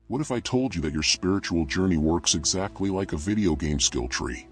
What if I told you that your spiritual journey works exactly like a video game skill tree?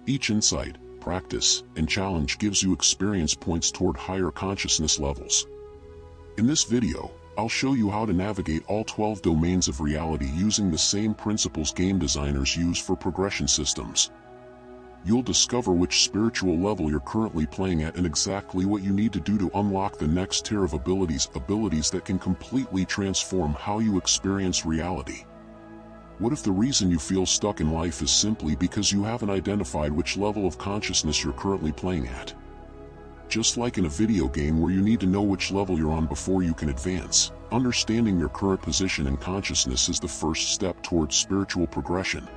Each insight, practice, and challenge gives you experience points toward higher consciousness levels. In this video, I'll show you how to navigate all 12 domains of reality using the same principles game designers use for progression systems. You'll discover which spiritual level you're currently playing at and exactly what you need to do to unlock the next tier of abilities that can completely transform how you experience reality. What if the reason you feel stuck in life is simply because you haven't identified which level of consciousness you're currently playing at? Just like in a video game where you need to know which level you're on before you can advance, understanding your current position in consciousness is the first step towards spiritual progression.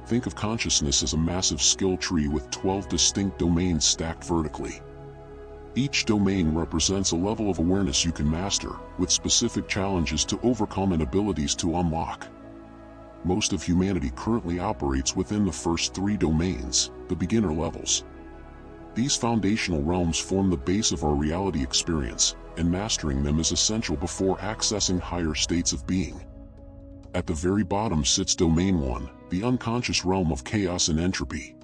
Think of consciousness as a massive skill tree with 12 distinct domains stacked vertically. Each domain represents a level of awareness you can master, with specific challenges to overcome and abilities to unlock. Most of humanity currently operates within the first 3 domains, the beginner levels. These foundational realms form the base of our reality experience, and mastering them is essential before accessing higher states of being. At the very bottom sits Domain 1, the unconscious realm of chaos and entropy.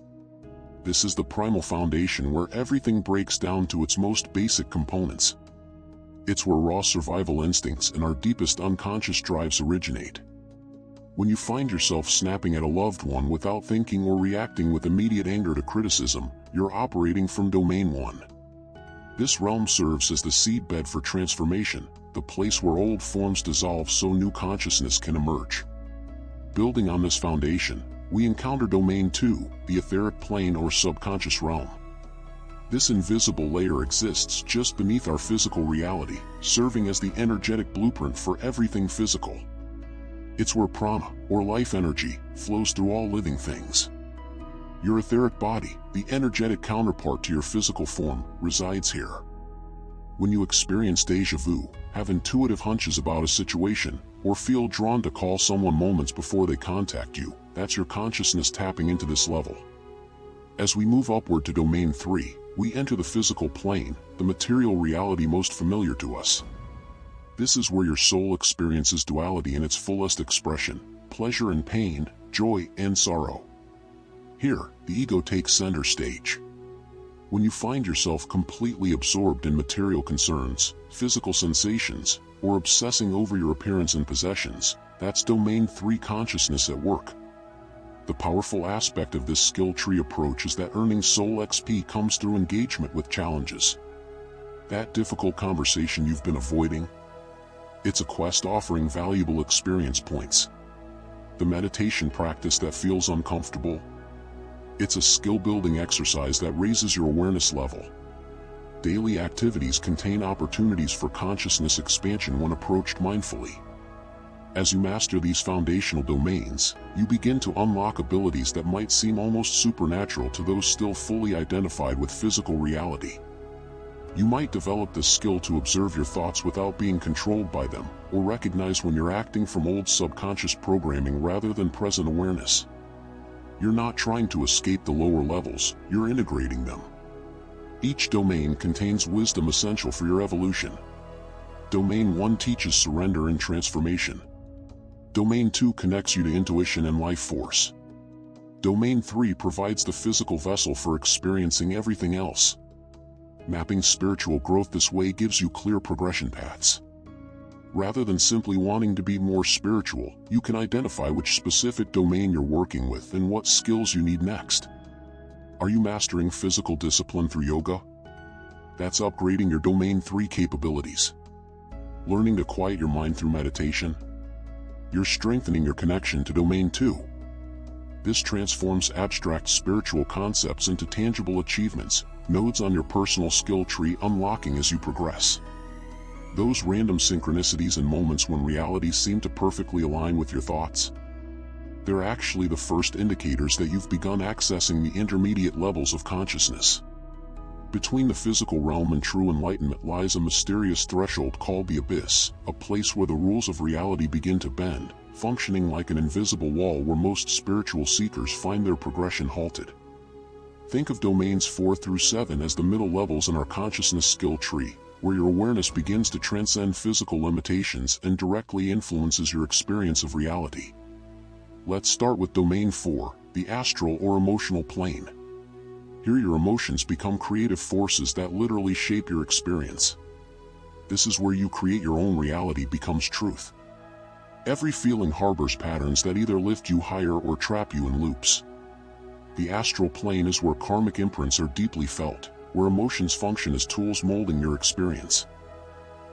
This is the primal foundation where everything breaks down to its most basic components. It's where raw survival instincts and our deepest unconscious drives originate. When you find yourself snapping at a loved one without thinking or reacting with immediate anger to criticism, you're operating from Domain 1. This realm serves as the seedbed for transformation, the place where old forms dissolve so new consciousness can emerge. Building on this foundation, we encounter Domain 2, the etheric plane or subconscious realm. This invisible layer exists just beneath our physical reality, serving as the energetic blueprint for everything physical. It's where prana, or life energy, flows through all living things. Your etheric body, the energetic counterpart to your physical form, resides here. When you experience déjà vu, have intuitive hunches about a situation, or feel drawn to call someone moments before they contact you, that's your consciousness tapping into this level. As we move upward to Domain 3, we enter the physical plane, the material reality most familiar to us. This is where your soul experiences duality in its fullest expression, pleasure and pain, joy and sorrow. Here, the ego takes center stage. When you find yourself completely absorbed in material concerns, physical sensations, or obsessing over your appearance and possessions, that's Domain 3 consciousness at work. The powerful aspect of this skill tree approach is that earning soul XP comes through engagement with challenges. That difficult conversation you've been avoiding? It's a quest offering valuable experience points. The meditation practice that feels uncomfortable? It's a skill-building exercise that raises your awareness level. Daily activities contain opportunities for consciousness expansion when approached mindfully. As you master these foundational domains, you begin to unlock abilities that might seem almost supernatural to those still fully identified with physical reality. You might develop the skill to observe your thoughts without being controlled by them, or recognize when you're acting from old subconscious programming rather than present awareness. You're not trying to escape the lower levels, you're integrating them. Each domain contains wisdom essential for your evolution. Domain 1 teaches surrender and transformation. Domain 2 connects you to intuition and life force. Domain 3 provides the physical vessel for experiencing everything else. Mapping spiritual growth this way gives you clear progression paths. Rather than simply wanting to be more spiritual, you can identify which specific domain you're working with and what skills you need next. Are you mastering physical discipline through yoga? That's upgrading your Domain 3 capabilities. Learning to quiet your mind through meditation? You're strengthening your connection to Domain 2. This transforms abstract spiritual concepts into tangible achievements, nodes on your personal skill tree unlocking as you progress. Those random synchronicities and moments when realities seem to perfectly align with your thoughts? They're actually the first indicators that you've begun accessing the intermediate levels of consciousness. Between the physical realm and true enlightenment lies a mysterious threshold called the abyss, a place where the rules of reality begin to bend, functioning like an invisible wall where most spiritual seekers find their progression halted. Think of domains 4 through 7 as the middle levels in our consciousness skill tree, where your awareness begins to transcend physical limitations and directly influences your experience of reality. Let's start with Domain 4, the astral or emotional plane. Here your emotions become creative forces that literally shape your experience. This is where you create your own reality becomes truth. Every feeling harbors patterns that either lift you higher or trap you in loops. The astral plane is where karmic imprints are deeply felt, where emotions function as tools molding your experience.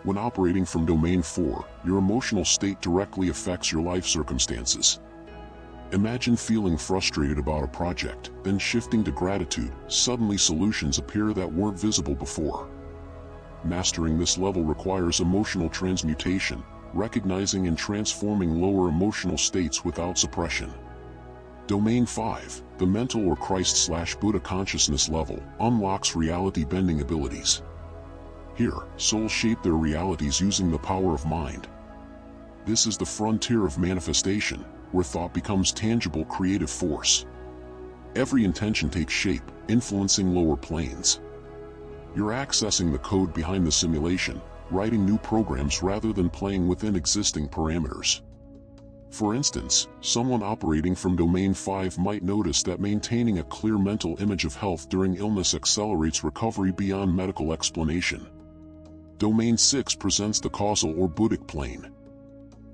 When operating from Domain 4, your emotional state directly affects your life circumstances. Imagine feeling frustrated about a project, then shifting to gratitude. Suddenly solutions appear that weren't visible before. Mastering this level requires emotional transmutation, recognizing and transforming lower emotional states without suppression. Domain 5, the mental or Christ/Buddha consciousness level, unlocks reality-bending abilities. Here, souls shape their realities using the power of mind. This is the frontier of manifestation, where thought becomes tangible creative force. Every intention takes shape, influencing lower planes. You're accessing the code behind the simulation, writing new programs rather than playing within existing parameters. For instance, someone operating from Domain 5 might notice that maintaining a clear mental image of health during illness accelerates recovery beyond medical explanation. Domain 6 presents the causal or Buddhic plane.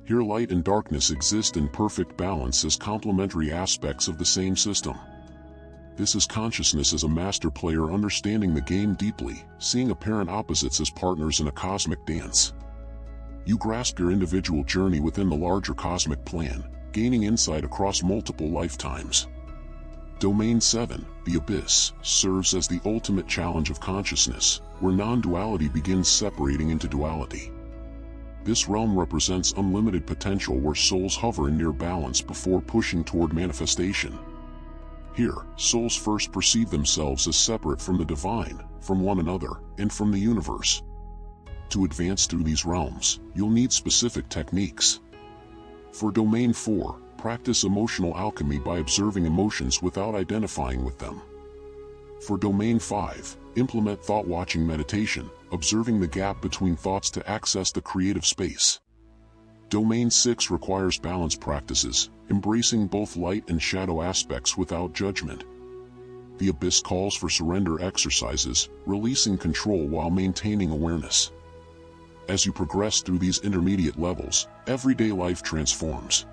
Here light and darkness exist in perfect balance as complementary aspects of the same system. This is consciousness as a master player understanding the game deeply, seeing apparent opposites as partners in a cosmic dance. You grasp your individual journey within the larger cosmic plan, gaining insight across multiple lifetimes. Domain 7, the Abyss, serves as the ultimate challenge of consciousness, where non-duality begins separating into duality. This realm represents unlimited potential where souls hover in near balance before pushing toward manifestation. Here, souls first perceive themselves as separate from the divine, from one another, and from the universe. To advance through these realms, you'll need specific techniques. For Domain 4, practice emotional alchemy by observing emotions without identifying with them. For Domain 5, implement thought-watching meditation, observing the gap between thoughts to access the creative space. Domain 6 requires balance practices, embracing both light and shadow aspects without judgment. The Abyss calls for surrender exercises, releasing control while maintaining awareness. As you progress through these intermediate levels, everyday life transforms.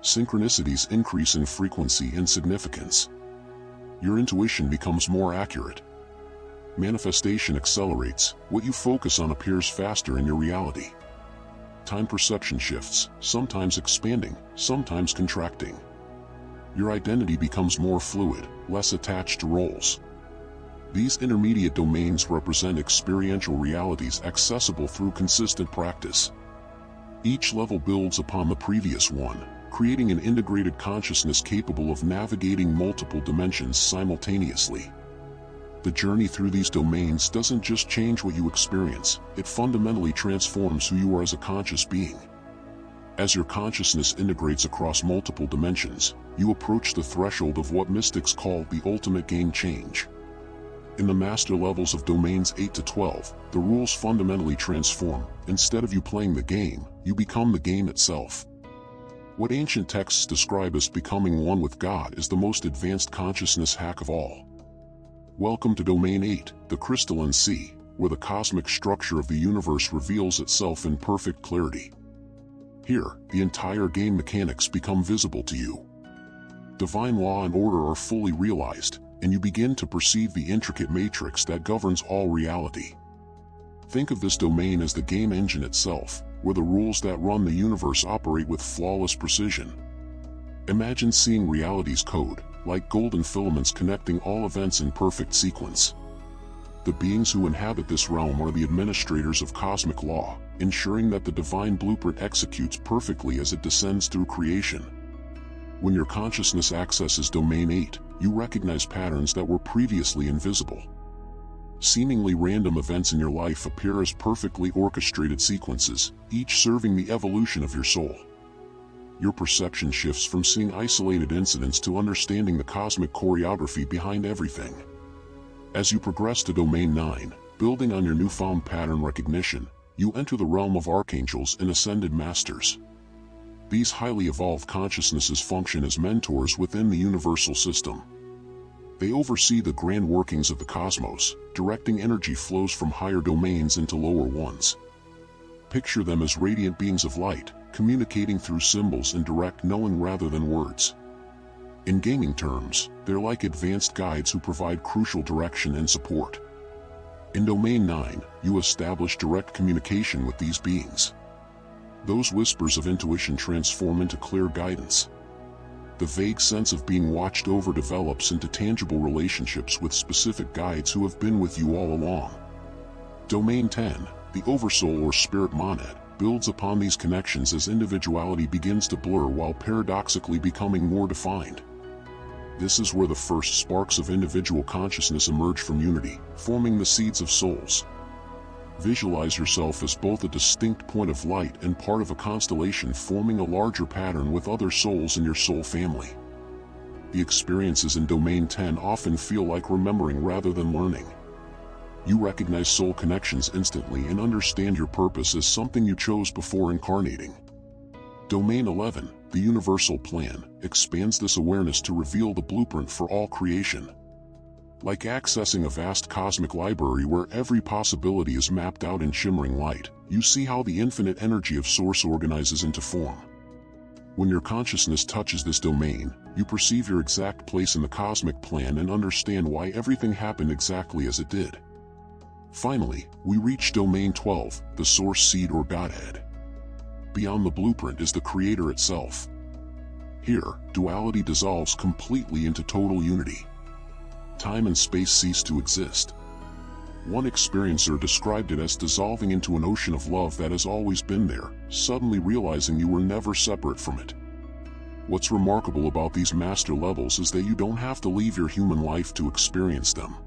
Synchronicities increase in frequency and significance. Your intuition becomes more accurate. Manifestation accelerates, what you focus on appears faster in your reality. Time perception shifts, sometimes expanding, sometimes contracting. Your identity becomes more fluid, less attached to roles. These intermediate domains represent experiential realities accessible through consistent practice. Each level builds upon the previous one, creating an integrated consciousness capable of navigating multiple dimensions simultaneously. The journey through these domains doesn't just change what you experience, it fundamentally transforms who you are as a conscious being. As your consciousness integrates across multiple dimensions, you approach the threshold of what mystics call the ultimate game change. In the master levels of Domains 8 to 12, the rules fundamentally transform. Instead of you playing the game, you become the game itself. What ancient texts describe as becoming one with God is the most advanced consciousness hack of all. Welcome to Domain 8, the crystalline sea, where the cosmic structure of the universe reveals itself in perfect clarity. Here, the entire game mechanics become visible to you. Divine law and order are fully realized, and you begin to perceive the intricate matrix that governs all reality. Think of this domain as the game engine itself, where the rules that run the universe operate with flawless precision. Imagine seeing reality's code, like golden filaments connecting all events in perfect sequence. The beings who inhabit this realm are the administrators of cosmic law, ensuring that the divine blueprint executes perfectly as it descends through creation. When your consciousness accesses Domain 8, you recognize patterns that were previously invisible. Seemingly random events in your life appear as perfectly orchestrated sequences, each serving the evolution of your soul. Your perception shifts from seeing isolated incidents to understanding the cosmic choreography behind everything. As you progress to Domain 9, Building on your newfound pattern recognition, you enter the realm of archangels and ascended masters. These highly evolved consciousnesses function as mentors within the universal system. They oversee the grand workings of the cosmos, directing energy flows from higher domains into lower ones. Picture them as radiant beings of light, communicating through symbols and direct knowing rather than words. In gaming terms, they're like advanced guides who provide crucial direction and support. In Domain 9, you establish direct communication with these beings. Those whispers of intuition transform into clear guidance. The vague sense of being watched over develops into tangible relationships with specific guides who have been with you all along. Domain 10, the Oversoul or Spirit Monad, builds upon these connections as individuality begins to blur while paradoxically becoming more defined. This is where the first sparks of individual consciousness emerge from unity, forming the seeds of souls. Visualize yourself as both a distinct point of light and part of a constellation forming a larger pattern with other souls in your soul family. The experiences in Domain 10 often feel like remembering rather than learning. You recognize soul connections instantly and understand your purpose as something you chose before incarnating. Domain 11, the Universal Plan, expands this awareness to reveal the blueprint for all creation. Like accessing a vast cosmic library where every possibility is mapped out in shimmering light, you see how the infinite energy of Source organizes into form. When your consciousness touches this domain, you perceive your exact place in the cosmic plan and understand why everything happened exactly as it did. Finally, we reach Domain 12, the Source Seed or Godhead. Beyond the blueprint is the Creator itself. Here, duality dissolves completely into total unity. Time and space cease to exist. One experiencer described it as dissolving into an ocean of love that has always been there, suddenly realizing you were never separate from it. What's remarkable about these master levels is that you don't have to leave your human life to experience them.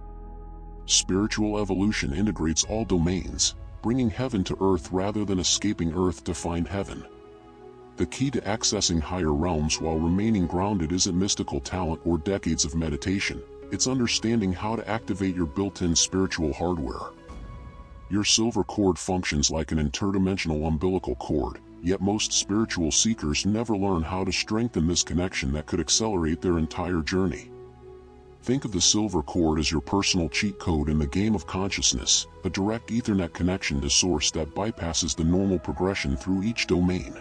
Spiritual evolution integrates all domains, bringing heaven to earth rather than escaping earth to find heaven. The key to accessing higher realms while remaining grounded isn't mystical talent or decades of meditation. It's understanding how to activate your built-in spiritual hardware. Your silver cord functions like an interdimensional umbilical cord, yet most spiritual seekers never learn how to strengthen this connection that could accelerate their entire journey. Think of the silver cord as your personal cheat code in the game of consciousness, a direct Ethernet connection to Source that bypasses the normal progression through each domain.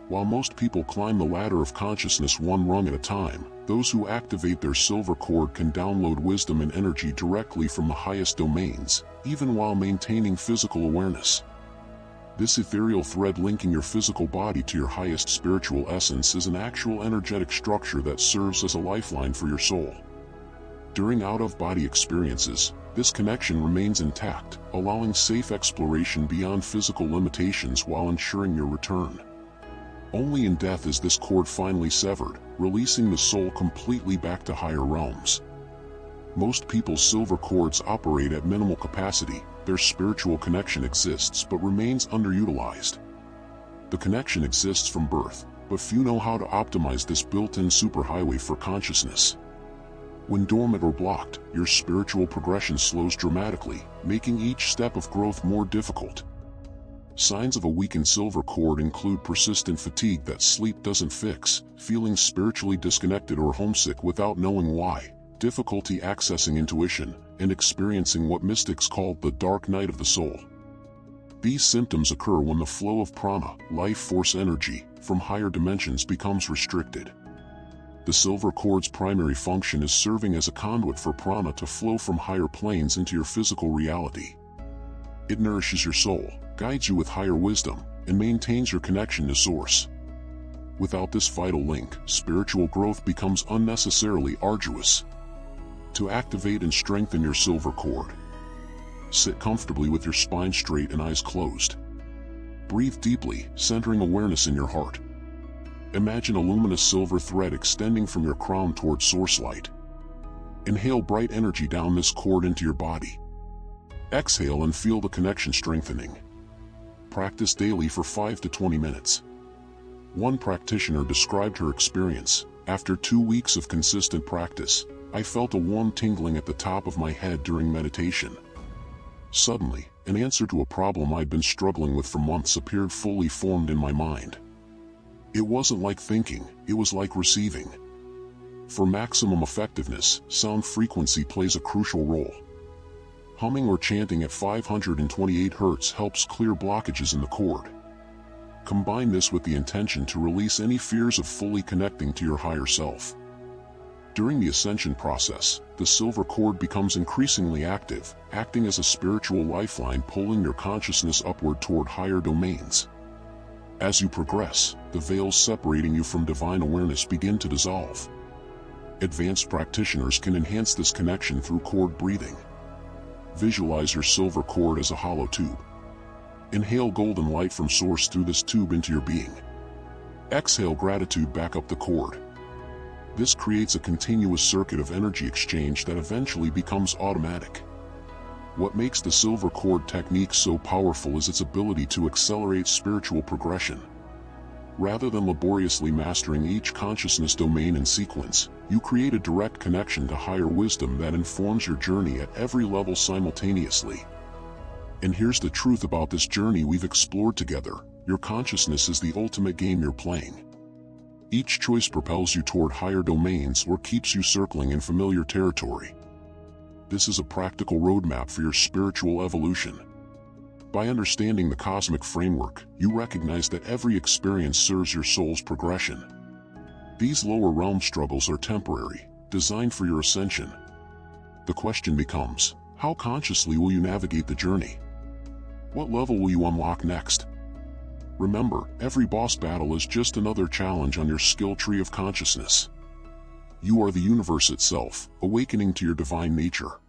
While most people climb the ladder of consciousness one rung at a time, those who activate their silver cord can download wisdom and energy directly from the highest domains, even while maintaining physical awareness. This ethereal thread linking your physical body to your highest spiritual essence is an actual energetic structure that serves as a lifeline for your soul. During out-of-body experiences, this connection remains intact, allowing safe exploration beyond physical limitations while ensuring your return. Only in death is this cord finally severed, releasing the soul completely back to higher realms. Most people's silver cords operate at minimal capacity. Their spiritual connection exists but remains underutilized. The connection exists from birth, but few know how to optimize this built-in superhighway for consciousness. When dormant or blocked, your spiritual progression slows dramatically, making each step of growth more difficult. Signs of a weakened silver cord include persistent fatigue that sleep doesn't fix, feeling spiritually disconnected or homesick without knowing why, difficulty accessing intuition, and experiencing what mystics call the dark night of the soul. These symptoms occur when the flow of prana, life force energy, from higher dimensions becomes restricted. The silver cord's primary function is serving as a conduit for prana to flow from higher planes into your physical reality. It nourishes your soul, guides you with higher wisdom, and maintains your connection to Source. Without this vital link, spiritual growth becomes unnecessarily arduous. To activate and strengthen your silver cord, sit comfortably with your spine straight and eyes closed. Breathe deeply, centering awareness in your heart. Imagine a luminous silver thread extending from your crown toward Source light. Inhale bright energy down this cord into your body. Exhale and feel the connection strengthening. Practice daily for 5 to 20 minutes. One practitioner described her experience. After 2 weeks of consistent practice, I felt a warm tingling at the top of my head during meditation. Suddenly, an answer to a problem I'd been struggling with for months appeared fully formed in my mind. It wasn't like thinking, it was like receiving. For maximum effectiveness, sound frequency plays a crucial role. Humming or chanting at 528 Hz helps clear blockages in the cord. Combine this with the intention to release any fears of fully connecting to your higher self. During the ascension process, the silver cord becomes increasingly active, acting as a spiritual lifeline pulling your consciousness upward toward higher domains. As you progress, the veils separating you from divine awareness begin to dissolve. Advanced practitioners can enhance this connection through cord breathing. Visualize your silver cord as a hollow tube. Inhale golden light from source through this tube into your being. Exhale gratitude back up the cord. This creates a continuous circuit of energy exchange that eventually becomes automatic. What makes the silver cord technique so powerful is its ability to accelerate spiritual progression. Rather than laboriously mastering each consciousness domain in sequence, you create a direct connection to higher wisdom that informs your journey at every level simultaneously. And here's the truth about this journey we've explored together: your consciousness is the ultimate game you're playing. Each choice propels you toward higher domains or keeps you circling in familiar territory. This is a practical roadmap for your spiritual evolution. By understanding the cosmic framework, you recognize that every experience serves your soul's progression. These lower realm struggles are temporary, designed for your ascension. The question becomes, how consciously will you navigate the journey? What level will you unlock next? Remember, every boss battle is just another challenge on your skill tree of consciousness. You are the universe itself, awakening to your divine nature.